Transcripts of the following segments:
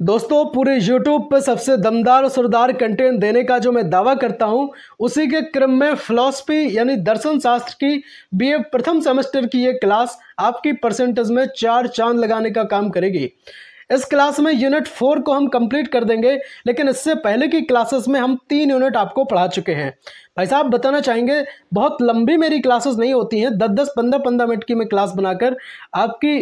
दोस्तों पूरे YouTube पर सबसे दमदार और सुरदार कंटेंट देने का जो मैं दावा करता हूं, उसी के क्रम में फिलॉसफी यानी दर्शन शास्त्र की BA प्रथम सेमेस्टर की ये क्लास आपकी परसेंटेज में 4 चांद लगाने का काम करेगी। इस क्लास में यूनिट 4 को हम कंप्लीट कर देंगे, लेकिन इससे पहले की क्लासेस में हम 3 यूनिट आपको पढ़ा चुके हैं। भाई साहब बताना चाहेंगे, बहुत लंबी मेरी क्लासेस नहीं होती हैं, 10-10, 15-15 मिनट की मैं क्लास बनाकर आपकी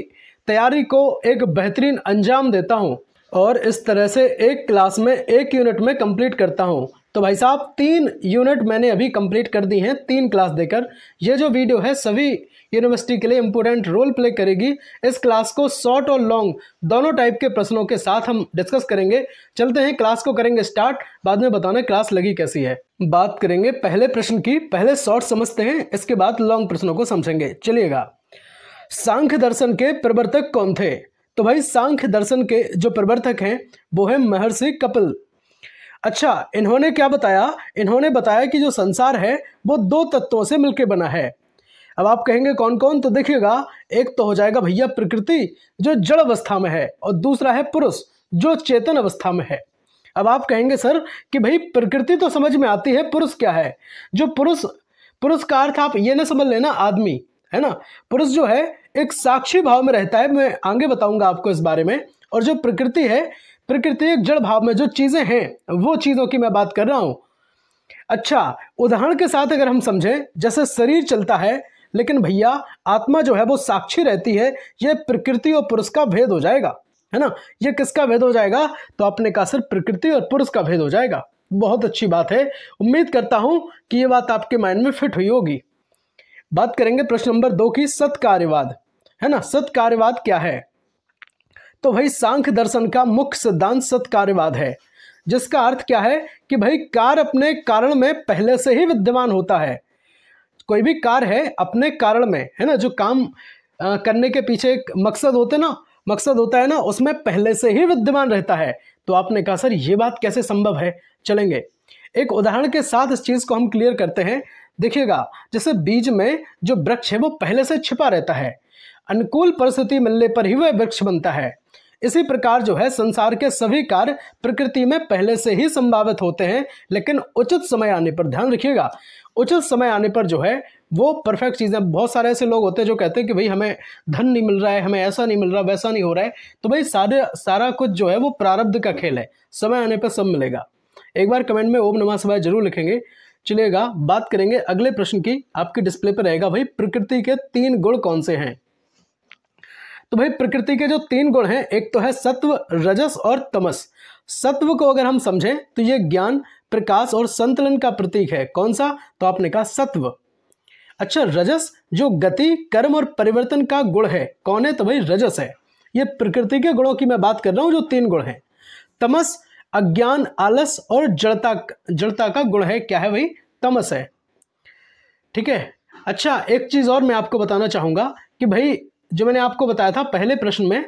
तैयारी को एक बेहतरीन अंजाम देता हूं और इस तरह से एक क्लास में 1 यूनिट में कंप्लीट करता हूं। तो भाई साहब 3 यूनिट मैंने अभी कंप्लीट कर दी हैं 3 क्लास देकर। ये जो वीडियो है सभी यूनिवर्सिटी के लिए इंपॉर्टेंट रोल प्ले करेगी। इस क्लास को शॉर्ट और लॉन्ग दोनों टाइप के प्रश्नों के साथ हम डिस्कस करेंगे। चलते हैं क्लास को करेंगे स्टार्ट, बाद में बताना क्लास लगी कैसी है। बात करेंगे पहले प्रश्न की, पहले शॉर्ट समझते हैं, इसके बाद लॉन्ग प्रश्नों को समझेंगे। चलिएगा, सांख्य दर्शन के प्रवर्तक कौन थे? तो भाई सांख्य दर्शन के जो प्रवर्तक हैं वो है महर्षि कपिल। अच्छा, इन्होंने क्या बताया? इन्होंने बताया कि जो संसार है वो 2 तत्वों से मिलकर बना है। अब आप कहेंगे कौन कौन? तो देखिएगा, एक तो हो जाएगा भैया प्रकृति जो जड़ अवस्था में है, और दूसरा है पुरुष जो चेतन अवस्था में है। अब आप कहेंगे सर कि भाई प्रकृति तो समझ में आती है, पुरुष क्या है? जो पुरुष का अर्थ आप ये ना समझ लेना आदमी, है ना। पुरुष जो है एक साक्षी भाव में रहता है, मैं आगे बताऊंगा आपको इस बारे में। और जो प्रकृति है, प्रकृति एक जड़ भाव में जो चीजें हैं वो चीजों की मैं बात कर रहा हूं। अच्छा, उदाहरण के साथ अगर हम समझें, जैसे शरीर चलता है लेकिन भैया आत्मा जो है वो साक्षी रहती है, ये प्रकृति और पुरुष का भेद हो जाएगा, है ना। ये किसका भेद हो जाएगा? तो आपने कहा सर प्रकृति और पुरुष का भेद हो जाएगा। बहुत अच्छी बात है, उम्मीद करता हूं कि ये बात आपके माइंड में फिट हुई होगी। बात करेंगे प्रश्न नंबर 2 की, सत्कार्यवाद, है ना। सत्कार्यवाद क्या है? तो भाई सांख्य दर्शन का मुख्य सिद्धांत सत्कार्यवाद है, जिसका अर्थ क्या है कि भाई कार्य अपने कारण में पहले से ही विद्यमान होता है। कोई भी कार्य है अपने कारण में, है ना, जो काम करने के पीछे एक मकसद होता है ना, उसमें पहले से ही विद्यमान रहता है। तो आपने कहा सर ये बात कैसे संभव है? चलेंगे एक उदाहरण के साथ इस चीज को हम क्लियर करते हैं। देखिएगा, जैसे बीज में जो वृक्ष है वो पहले से छिपा रहता है, अनुकूल परिस्थिति मिलने पर ही वह वृक्ष बनता है। इसी प्रकार जो है संसार के सभी कार्य प्रकृति में पहले से ही संभावित होते हैं, लेकिन उचित समय आने पर, ध्यान रखिएगा, उचित समय आने पर जो है वो परफेक्ट चीजें। बहुत सारे ऐसे लोग होते हैं जो कहते हैं कि भाई हमें धन नहीं मिल रहा है, हमें ऐसा नहीं मिल रहा, वैसा नहीं हो रहा है। तो भाई सारा कुछ जो है वो प्रारब्ध का खेल है, समय आने पर सब मिलेगा। एक बार कमेंट में ओम नमः शिवाय जरूर लिखेंगे। चलिएगा, बात करेंगे अगले प्रश्न की। आपके डिस्प्ले पर रहेगा भाई प्रकृति के 3 गुण कौन से हैं? तो भाई प्रकृति के जो 3 गुण हैं, एक तो है सत्व, रजस और तमस। सत्व को अगर हम समझें तो ये ज्ञान, प्रकाश और संतुलन का प्रतीक है। कौन सा? तो आपने कहा सत्व। अच्छा, रजस जो गति, कर्म और परिवर्तन का गुण है, कौन है? तो भाई रजस है। ये प्रकृति के गुणों की मैं बात कर रहा हूं, जो 3 गुण हैं। तमस अज्ञान, आलस और जड़ता का गुण है। क्या है भाई? तमस है। ठीक है। अच्छा, एक चीज और मैं आपको बताना चाहूंगा कि भाई जो मैंने आपको बताया था पहले प्रश्न में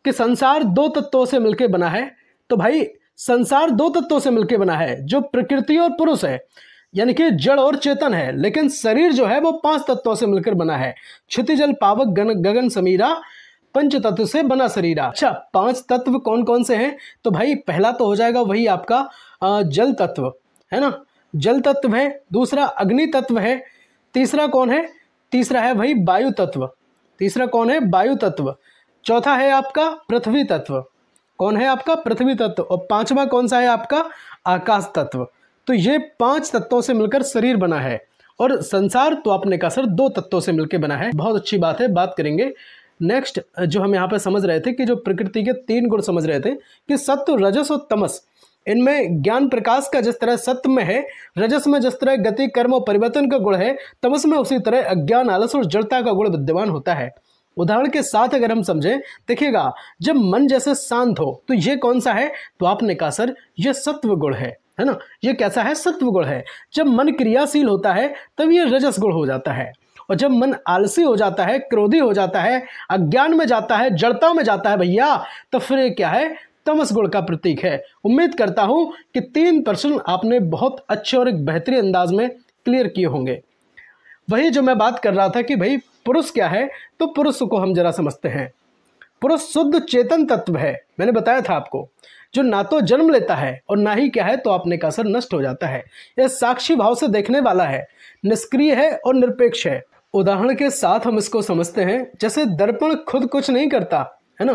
कि संसार 2 तत्वों से मिलकर बना है, तो भाई संसार 2 तत्वों से मिलकर बना है, जो प्रकृति और पुरुष है, यानी कि जड़ और चेतन है। लेकिन शरीर जो है वो 5 तत्वों से मिलकर बना है, क्षिति जल पावक गगन समीरा, पंच तत्व से बना शरीरा। अच्छा, 5 तत्व कौन कौन से हैं? तो भाई पहला तो हो जाएगा वही आपका जल तत्व, है ना, जल तत्व है। दूसरा अग्नि तत्व है। तीसरा कौन है? तीसरा है भाई वायु तत्व। तीसरा कौन है? वायु तत्व। चौथा है आपका पृथ्वी तत्व। कौन है आपका? पृथ्वी तत्व। और 5वां कौन सा है आपका? आकाश तत्व। तो ये 5 तत्वों से मिलकर शरीर बना है। और संसार तो आपने कहा सर 2 तत्वों से मिलकर बना है। बहुत अच्छी बात है। बात करेंगे नेक्स्ट, जो हम यहाँ पे समझ रहे थे कि जो प्रकृति के 3 गुण समझ रहे थे कि सत्व, रजस और तमस, इनमें ज्ञान प्रकाश का जिस तरह सत्व में है, रजस में जिस तरह गति, कर्म और परिवर्तन का गुण है, तमस में उसी तरह अज्ञान, आलस और जड़ता का गुण विद्यमान होता है। उदाहरण के साथ अगर हम समझें, देखिएगा, जब मन जैसे शांत हो तो ये कौन सा है? तो आपने कहा सर ये सत्व गुण है ना। ये कैसा है? सत्व गुण है। जब मन क्रियाशील होता है तब ये रजस गुण हो जाता है, और जब मन आलसी हो जाता है, क्रोधी हो जाता है, अज्ञान में जाता है, जड़ता में जाता है भैया, तो फिर ये क्या है? तमस गुण का प्रतीक है। उम्मीद करता हूं कि 3 प्रश्न आपने बहुत अच्छे और एक बेहतरीन अंदाज में क्लियर किए होंगे। वही जो मैं बात कर रहा था कि भाई पुरुष क्या है, तो पुरुष को हम जरा समझते हैं। पुरुष शुद्ध चेतन तत्व है, मैंने बताया था आपको, जो ना तो जन्म लेता है और ना ही क्या है तो आपने का असर नष्ट हो जाता है। यह साक्षी भाव से देखने वाला है, निष्क्रिय है और निरपेक्ष है। उदाहरण के साथ हम इसको समझते हैं, जैसे दर्पण खुद कुछ नहीं करता है ना,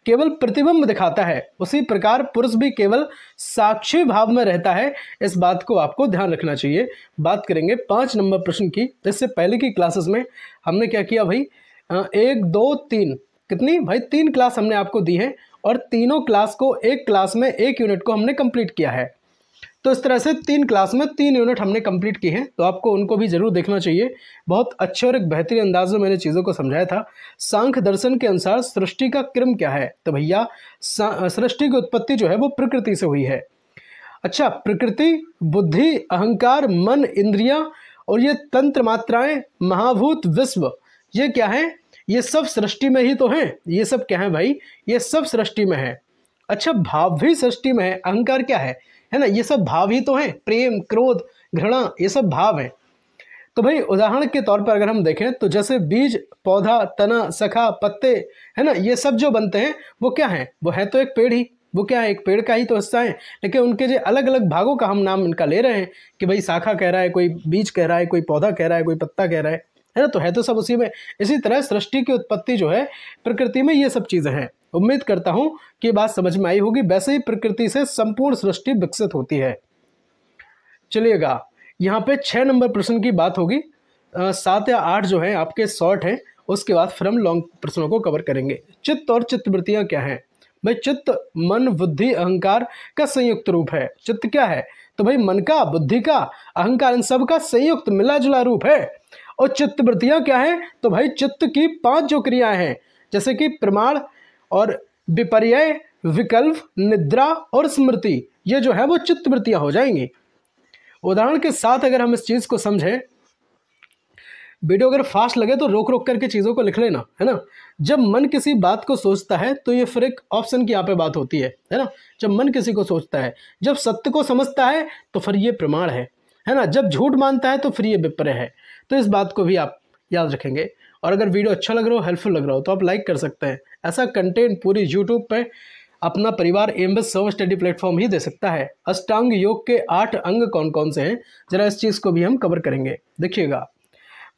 केवल प्रतिबिंब दिखाता है, उसी प्रकार पुरुष भी केवल साक्षी भाव में रहता है। इस बात को आपको ध्यान रखना चाहिए। बात करेंगे 5 नंबर प्रश्न की। इससे पहले की क्लासेस में हमने क्या किया भाई, 1 2 3 कितनी भाई 3 क्लास हमने आपको दी है और तीनों क्लास को एक क्लास में 1 यूनिट को हमने कंप्लीट किया है। तो इस तरह से 3 क्लास में 3 यूनिट हमने कंप्लीट की हैं, तो आपको उनको भी जरूर देखना चाहिए। बहुत अच्छे और एक बेहतरीन अंदाज में मैंने चीज़ों को समझाया था। सांख्य दर्शन के अनुसार सृष्टि का क्रम क्या है, तो भैया सृष्टि की उत्पत्ति जो है वो प्रकृति से हुई है। अच्छा, प्रकृति, बुद्धि, अहंकार, मन, इंद्रियां और ये तंत्र मात्राएं, महाभूत, विश्व, ये क्या है, ये सब सृष्टि में ही तो हैं। ये सब क्या है भाई, ये सब सृष्टि में है। अच्छा, भाव भी सृष्टि में है। अहंकार क्या है ना, ये सब भाव ही तो हैं। प्रेम, क्रोध, घृणा, ये सब भाव हैं। तो भाई उदाहरण के तौर पर अगर हम देखें तो जैसे बीज, पौधा, तना, शाखा, पत्ते, है ना, ये सब जो बनते हैं वो क्या है, वो है तो एक पेड़ ही, वो क्या है, एक पेड़ का ही तो हिस्सा है। लेकिन उनके जो अलग अलग भागों का हम नाम इनका ले रहे हैं कि भाई शाखा कह रहा है, कोई बीज कह रहा है, कोई पौधा कह रहा है, कोई पत्ता कह रहा है ना, तो है तो सब उसी में। इसी तरह सृष्टि की उत्पत्ति जो है प्रकृति में ये सब चीज़ें हैं। उम्मीद करता हूं कि बात समझ में आई होगी। वैसे ही प्रकृति से संपूर्ण सृष्टि विकसित होती है। चलिएगा, यहाँ पे 6 नंबर प्रश्न की बात होगी। 7 या 8 जो है आपके शॉर्ट हैं, उसके बाद फिर हम लॉन्ग प्रश्नों को कवर करेंगे। चित्त और चित्तवृत्तियाँ क्या हैं भाई? चित्त मन, बुद्धि, अहंकार का संयुक्त रूप है। चित्त क्या है, तो भाई मन का, बुद्धि का, अहंकार, इन सब का संयुक्त मिला जुला रूप है। और चित्तवृत्तियाँ क्या है, तो भाई चित्त की 5 जो क्रियाएं हैं, जैसे कि प्रमाण और विपर्यय, विकल्प, निद्रा और स्मृति, ये जो है वो चित्तवृत्तियां हो जाएंगी। उदाहरण के साथ अगर हम इस चीज को समझें, वीडियो अगर फास्ट लगे तो रोक रोक करके चीजों को लिख लेना, है ना। जब मन किसी बात को सोचता है तो ये फिर एक ऑप्शन की यहाँ पे बात होती है ना। जब मन किसी को सोचता है, जब सत्य को समझता है तो फिर ये प्रमाण है ना। जब झूठ मानता है तो फिर ये विपर्य है। तो इस बात को भी आप याद रखेंगे। और अगर वीडियो अच्छा लग रहा हो, हेल्पफुल लग रहा हो, तो आप लाइक कर सकते हैं। ऐसा कंटेंट पूरी यूट्यूब पे अपना परिवार एमबीएस सर्व स्टडी प्लेटफॉर्म ही दे सकता है। अष्टांग योग के 8 अंग कौन कौन से हैं, जरा इस चीज़ को भी हम कवर करेंगे। देखिएगा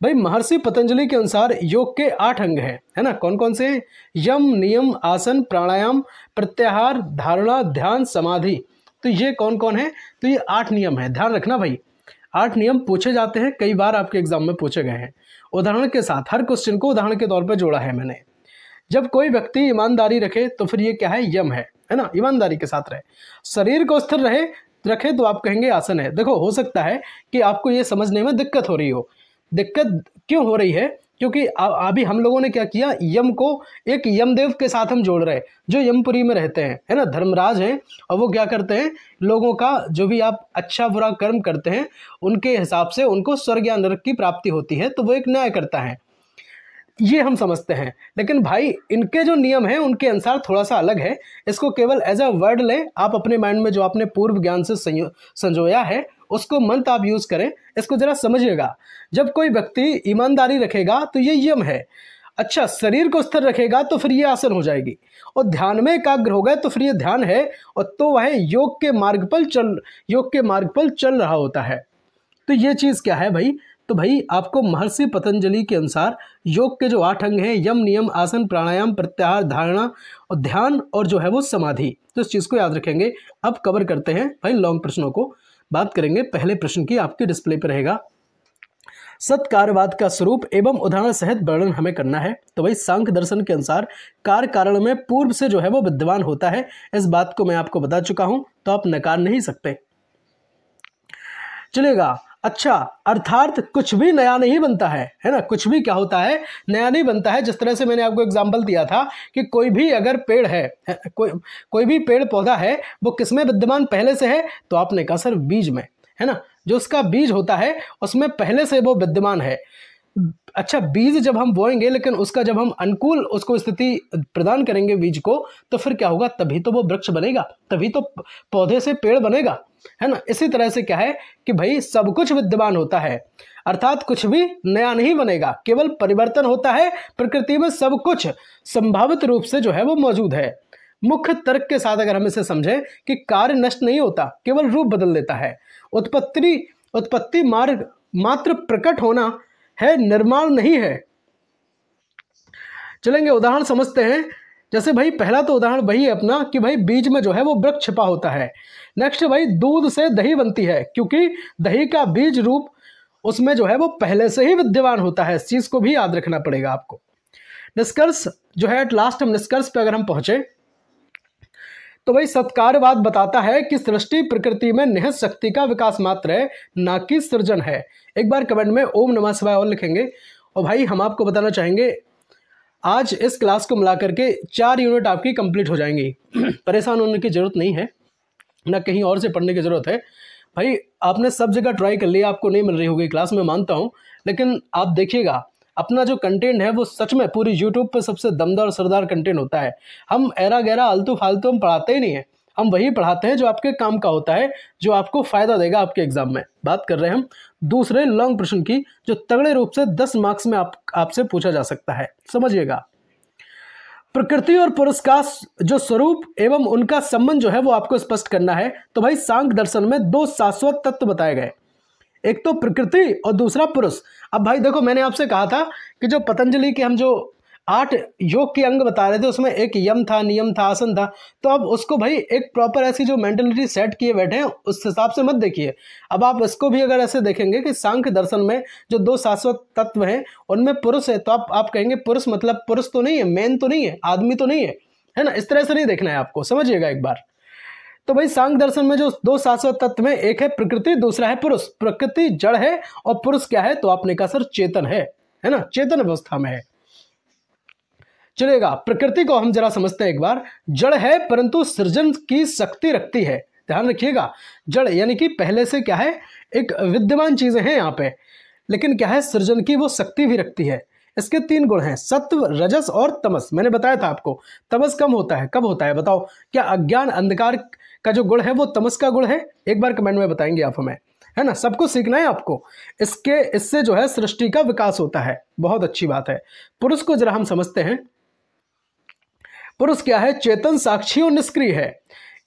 भाई, महर्षि पतंजलि के अनुसार योग के 8 अंग हैं, है ना। कौन कौन से हैं? यम, नियम, आसन, प्राणायाम, प्रत्याहार, धारणा, ध्यान, समाधि। तो ये कौन कौन है? तो ये 8 नियम है। ध्यान रखना भाई, 8 नियम पूछे जाते हैं, कई बार आपके एग्जाम में पूछे गए हैं। उदाहरण के साथ हर क्वेश्चन को उदाहरण के तौर पर जोड़ा है मैंने। जब कोई व्यक्ति ईमानदारी रखे तो फिर ये क्या है? यम है ना। ईमानदारी के साथ रहे। शरीर को स्थिर रखे तो आप कहेंगे आसन है। देखो, हो सकता है कि आपको ये समझने में दिक्कत हो रही हो। दिक्कत क्यों हो रही है? क्योंकि अभी हम लोगों ने क्या किया, यम को एक यमदेव के साथ हम जोड़ रहे हैं, जो यमपुरी में रहते हैं, है ना, धर्मराज हैं। और वो क्या करते हैं, लोगों का जो भी आप अच्छा बुरा कर्म करते हैं उनके हिसाब से उनको स्वर्ग या नरक की प्राप्ति होती है। तो वो एक न्याय करता है, ये हम समझते हैं। लेकिन भाई इनके जो नियम हैं उनके अनुसार थोड़ा सा अलग है। इसको केवल एज अ वर्ड लें आप अपने माइंड में, जो आपने पूर्व ज्ञान से संजोया है उसको मंत्र आप यूज करें। इसको जरा समझिएगा। जब कोई व्यक्ति ईमानदारी रखेगा तो ये यम है। अच्छा, शरीर को स्थिर रखेगा तो फिर ये आसन हो जाएगी। और ध्यान में एकाग्र हो गए तो फिर ये ध्यान है। और तो वह योग के मार्ग पर चल रहा होता है। तो ये चीज क्या है भाई? तो भाई आपको महर्षि पतंजलि के अनुसार योग के जो 8 अंग हैं, यम, नियम, आसन, प्राणायाम, प्रत्याहार, धारणा और ध्यान और जो है वो समाधि, तो इस चीज को याद रखेंगे। अब कवर करते हैं भाई लॉन्ग प्रश्नों को। बात करेंगे पहले प्रश्न की, आपके डिस्प्ले पर रहेगा। सत्कार्यवाद का स्वरूप एवं उदाहरण सहित वर्णन हमें करना है। तो भाई सांख्य दर्शन के अनुसार कार्य कारण में पूर्व से जो है वो विद्यमान होता है। इस बात को मैं आपको बता चुका हूं, तो आप नकार नहीं सकते। चलेगा। अच्छा, अर्थात कुछ भी नया नहीं बनता है ना। कुछ भी क्या होता है? नया नहीं बनता है। जिस तरह से मैंने आपको एग्जांपल दिया था कि कोई भी अगर पेड़ है, कोई भी पेड़ पौधा है, वो किसमें विद्यमान पहले से है? तो आपने कहा सर बीज में, है ना। जो उसका बीज होता है उसमें पहले से वो विद्यमान है। अच्छा, बीज जब हम बोएंगे, लेकिन उसका जब हम अनुकूल उसको स्थिति प्रदान करेंगे बीज को, तो फिर क्या होगा? तभी तो वो वृक्ष बनेगा, तभी तो पौधे से पेड़ बनेगा, है ना। इसी तरह से क्या है कि भाई सब कुछ विद्यमान होता है। अर्थात कुछ भी नया नहीं बनेगा, केवल परिवर्तन होता है। प्रकृति में सब कुछ संभावित रूप से जो है वो मौजूद है। मुख्य तर्क के साथ अगर हम इसे समझें कि कार्य नष्ट नहीं होता, केवल रूप बदल देता है। उत्पत्ति मार्ग मात्र प्रकट होना है, निर्माण नहीं है। चलेंगे उदाहरण समझते हैं। जैसे भाई पहला तो उदाहरण वही है अपना कि भाई बीज में जो है वो वृक्ष छिपा होता है। नेक्स्ट भाई दूध से दही बनती है, क्योंकि दही का बीज रूप उसमें जो है वो पहले से ही विद्यमान होता है। इस चीज को भी याद रखना पड़ेगा आपको। निष्कर्ष जो है, एट लास्ट हम निष्कर्ष पे अगर हम पहुंचे तो भाई सत्कार्यवाद बताता है कि सृष्टि प्रकृति में निहित शक्ति का विकास मात्र है, ना कि सृजन है। एक बार कमेंट में ओम नमः शिवाय और लिखेंगे। और भाई हम आपको बताना चाहेंगे, आज इस क्लास को मिलाकर के 4 यूनिट आपकी कंप्लीट हो जाएंगी। परेशान होने की जरूरत नहीं है, ना कहीं और से पढ़ने की जरूरत है। भाई आपने सब जगह ट्राई कर लिया, आपको नहीं मिल रही होगी क्लास, मैं मानता हूँ, लेकिन आप देखिएगा अपना जो कंटेंट है वो सच में पूरी यूट्यूब पे सबसे दमदार सरदार कंटेंट होता है। हम एरा गैरा आलतू फालतू हम पढ़ाते ही नहीं है, हम वही पढ़ाते हैं जो आपके काम का होता है, जो आपको फायदा देगा आपके एग्जाम में। बात कर रहे हैं हम दूसरे लॉन्ग प्रश्न की, जो तगड़े रूप से 10 मार्क्स में आपसे पूछा जा सकता है। समझिएगा, प्रकृति और पुरुष का जो स्वरूप एवं उनका संबंध जो है वो आपको स्पष्ट करना है। तो भाई सांख्य दर्शन में 2 शाश्वत तत्व बताए गए, एक तो प्रकृति और दूसरा पुरुष। अब भाई देखो, मैंने आपसे कहा था कि जो पतंजलि के हम जो 8 योग के अंग बता रहे थे, उसमें एक यम था, नियम था, आसन था। तो अब उसको भाई एक प्रॉपर ऐसी जो मेंटलिटी सेट किए बैठे हैं, उस हिसाब से मत देखिए। अब आप इसको भी अगर ऐसे देखेंगे कि सांख्य दर्शन में जो 2 शाश्वत तत्व हैं उनमें पुरुष है, तो आप कहेंगे पुरुष मतलब पुरुष तो नहीं है, मैन तो नहीं है, आदमी तो नहीं है ना। इस तरह से नहीं देखना है आपको, समझिएगा एक बार। तो भाई सांख्य दर्शन में जो 2 शाश्वत तत्व में, एक है प्रकृति, दूसरा है पुरुष। प्रकृति जड़ है और पुरुष क्या है, तो आपने कहा सर चेतन है ना, चेतन अवस्था में है। चलेगा, प्रकृति को हम जरा समझते हैं एक बार। जड़ है परंतु सृजन की शक्ति रखती है। ध्यान रखिएगा, जड़ यानी कि पहले से क्या है, एक विद्यमान चीजें हैं यहाँ पे, लेकिन क्या है, सृजन की वो शक्ति भी रखती है। इसके 3 गुण हैं, सत्व, रजस और तमस। मैंने बताया था आपको, तमस कम होता है, कब होता है बताओ? क्या अज्ञान अंधकार का जो गुण है वो तमस का गुण है? एक बार कमेंट में बताएंगे आप हमें, है ना। सबको सीखना है आपको। इससे जो है सृष्टि का विकास होता है, बहुत अच्छी बात है। पुरुष को जरा हम समझते हैं। पुरुष क्या है, चेतन, साक्षी और निष्क्रिय है।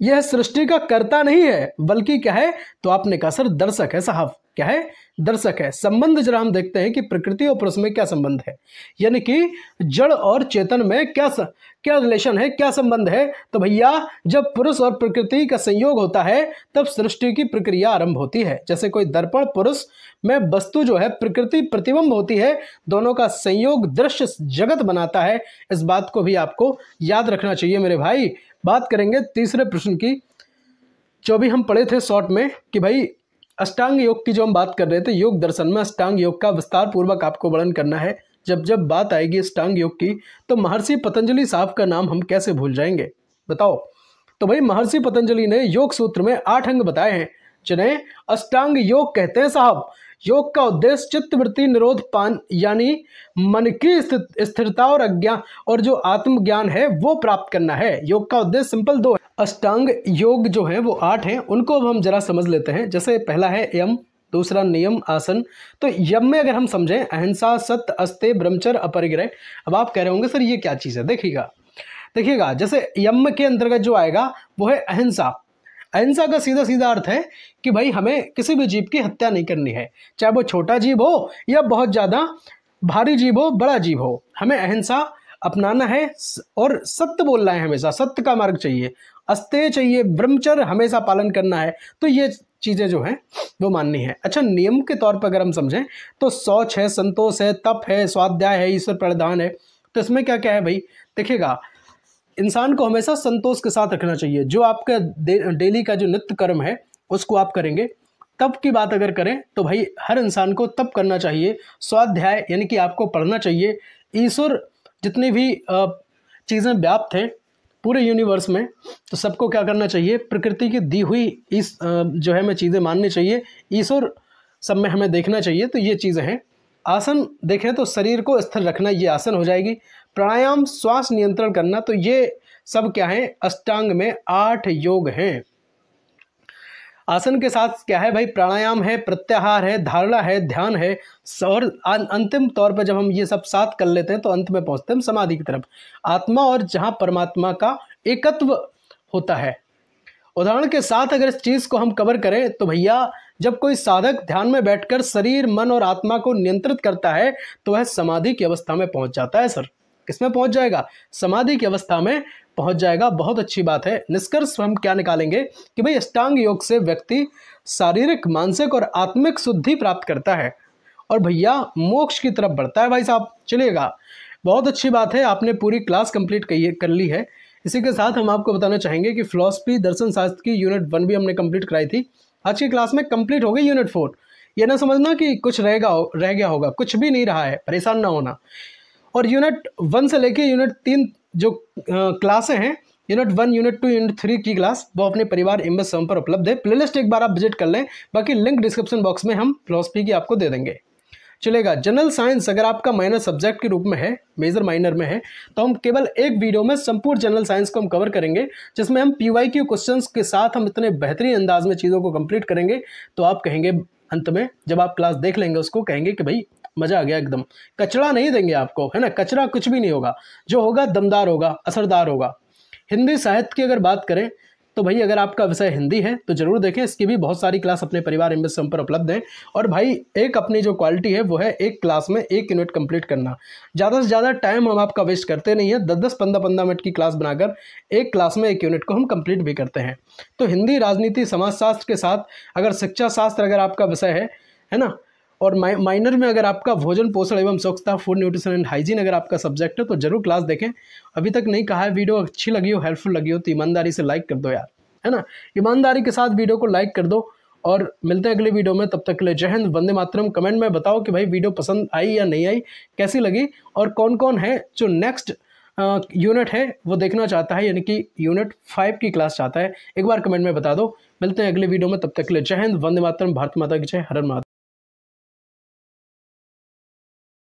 यह सृष्टि का कर्ता नहीं है, बल्कि क्या है, तो आपने कहा सर दर्शक है साहब। क्या है, दर्शक है। संबंध जरा हम देखते हैं कि प्रकृति और पुरुष में क्या संबंध है, यानी कि जड़ और चेतन में क्या रिलेशन है, क्या संबंध है। तो भैया जब पुरुष और प्रकृति का संयोग होता है तब सृष्टि की प्रक्रिया आरंभ होती है। जैसे कोई दर्पण, पुरुष में वस्तु जो है प्रकृति प्रतिबिंब होती है, दोनों का संयोग दृश्य जगत बनाता है। इस बात को भी आपको याद रखना चाहिए मेरे भाई। बात करेंगे तीसरे प्रश्न की, जो भी हम पढ़े थे शॉर्ट में, कि भाई अष्टांग योग की जो हम बात कर रहे थे, योग दर्शन में अष्टांग योग का विस्तार पूर्वक आपको वर्णन करना है। जब बात आएगी अष्टांग योग की, तो महर्षि पतंजलि साहब का नाम हम कैसे भूल जाएंगे बताओ। तो भाई महर्षि पतंजलि ने योग सूत्र में 8 अंग बताए हैं, जिन्हें अष्टांग योग कहते हैं साहब। योग का उद्देश्य चित्तवृत्ति निरोध पान, यानी मन की स्थिरता और अज्ञान और जो आत्मज्ञान है वो प्राप्त करना है। योग का उद्देश्य सिंपल 2 है। अष्टांग योग जो है वो 8 हैं, उनको अब हम जरा समझ लेते हैं। जैसे पहला है यम, दूसरा नियम, आसन। तो यम में अगर हम समझें, अहिंसा, सत्य, अस्तेय, ब्रह्मचर्य, अपरिग्रह। अब आप कह रहे होंगे सर ये क्या चीज़ है, देखिएगा जैसे यम के अंतर्गत जो आएगा वो है अहिंसा। अहिंसा का सीधा सीधा अर्थ है कि भाई हमें किसी भी जीव की हत्या नहीं करनी है, चाहे वो छोटा जीव हो या बहुत ज़्यादा भारी जीव हो, बड़ा जीव हो। हमें अहिंसा अपनाना है और सत्य बोलना है, हमेशा सत्य का मार्ग चाहिए। अस्तेय चाहिए, ब्रह्मचर्य हमेशा पालन करना है। तो ये चीज़ें जो हैं वो माननी है। अच्छा, नियम के तौर पर अगर हम समझें तो शौच है, संतोष है, तप है, स्वाध्याय है, ईश्वर प्रणिधान है। तो इसमें क्या क्या है भाई, देखिएगा इंसान को हमेशा संतोष के साथ रखना चाहिए। जो आपका डेली का जो नित्य कर्म है उसको आप करेंगे। तप की बात अगर करें तो भाई हर इंसान को तप करना चाहिए। स्वाध्याय यानी कि आपको पढ़ना चाहिए। ईश्वर जितनी भी चीज़ें व्याप्त हैं पूरे यूनिवर्स में, तो सबको क्या करना चाहिए, प्रकृति की दी हुई इस जो है हमें चीज़ें माननी चाहिए। ईश्वर सब में हमें देखना चाहिए। तो ये चीज़ें हैं। आसन देखें तो शरीर को स्थिर रखना, ये आसन हो जाएगी। प्राणायाम, श्वास नियंत्रण करना, तो ये सब क्या है, अष्टांग में 8 योग हैं। आसन के साथ क्या है भाई, प्राणायाम है, प्रत्याहार है, धारणा है, ध्यान है, और अंतिम तौर पर जब हम ये सब साथ कर लेते हैं तो अंत में पहुंचते हैं समाधि की तरफ, आत्मा और जहां परमात्मा का एकत्व होता है। उदाहरण के साथ अगर इस चीज को हम कवर करें तो भैया, जब कोई साधक ध्यान में बैठकर शरीर, मन और आत्मा को नियंत्रित करता है तो वह समाधि की अवस्था में पहुंच जाता है। सर किसमें पहुंच जाएगा? समाधि की अवस्था में पहुंच जाएगा। बहुत अच्छी बात है। निष्कर्ष हम क्या निकालेंगे कि भाई अष्टांग योग से व्यक्ति शारीरिक, मानसिक और आत्मिक शुद्धि प्राप्त करता है और भैया मोक्ष की तरफ बढ़ता है। भाई साहब चलिएगा, बहुत अच्छी बात है, आपने पूरी क्लास कंप्लीट कर ली है। इसी के साथ हम आपको बताना चाहेंगे कि फिलॉसफी दर्शन शास्त्र की यूनिट 1 भी हमने कंप्लीट कराई थी। आज की क्लास में कंप्लीट हो गई यूनिट 4। ये ना समझना कि कुछ रह गया होगा, कुछ भी नहीं रहा है, परेशान ना होना। और यूनिट 1 से लेके यूनिट 3 जो क्लासें हैं, यूनिट 1, यूनिट 2, यूनिट 3 की क्लास वो अपने परिवार इम्बेस पर उपलब्ध है। प्लेलिस्ट एक बार आप विजिट कर लें, बाकी लिंक डिस्क्रिप्शन बॉक्स में हम फिलॉसफी की आपको दे देंगे। चलेगा। जनरल साइंस अगर आपका माइनर सब्जेक्ट के रूप में है, मेजर माइनर में है, तो हम केवल एक वीडियो में संपूर्ण जनरल साइंस को हम कवर करेंगे, जिसमें हम PYQ क्वेश्चंस के साथ हम इतने बेहतरीन अंदाज में चीज़ों को कंप्लीट करेंगे तो आप कहेंगे अंत में, जब आप क्लास देख लेंगे उसको, कहेंगे कि भाई मज़ा आ गया एकदम। कचरा नहीं देंगे आपको, है ना, कचरा कुछ भी नहीं होगा, जो होगा दमदार होगा, असरदार होगा। हिंदी साहित्य की अगर बात करें तो भाई अगर आपका विषय हिंदी है तो जरूर देखें, इसकी भी बहुत सारी क्लास अपने परिवार इम्बेस पर उपलब्ध है। और भाई एक अपनी जो क्वालिटी है वो है एक क्लास में 1 यूनिट कंप्लीट करना। ज़्यादा से ज़्यादा टाइम हम आपका वेस्ट करते नहीं है, 10-10, 15-15 मिनट की क्लास बनाकर एक क्लास में 1 यूनिट को हम कंप्लीट भी करते हैं। तो हिंदी, राजनीति, समाजशास्त्र के साथ अगर शिक्षा शास्त्र अगर आपका विषय है ना, और माइनर में अगर आपका भोजन पोषण एवं स्वच्छता, फूड न्यूट्रिशन एंड हाइजीन अगर आपका सब्जेक्ट है तो जरूर क्लास देखें। अभी तक नहीं कहा है, वीडियो अच्छी लगी हो, हेल्पफुल लगी हो तो ईमानदारी से लाइक कर दो यार, है ना, ईमानदारी के साथ वीडियो को लाइक कर दो। और मिलते हैं अगले वीडियो में, तब तक के लिए जय हिंद, वंदे मातरम। कमेंट में बताओ कि भाई वीडियो पसंद आई या नहीं आई, कैसी लगी, और कौन कौन है जो नेक्स्ट यूनिट है वो देखना चाहता है, यानी कि यूनिट 5 की क्लास चाहता है, एक बार कमेंट में बता दो। मिलते हैं अगले वीडियो में, तब तक के लिए जय हिंद, वंदे मातरम, भारत माता की जय, हर हर महादेव।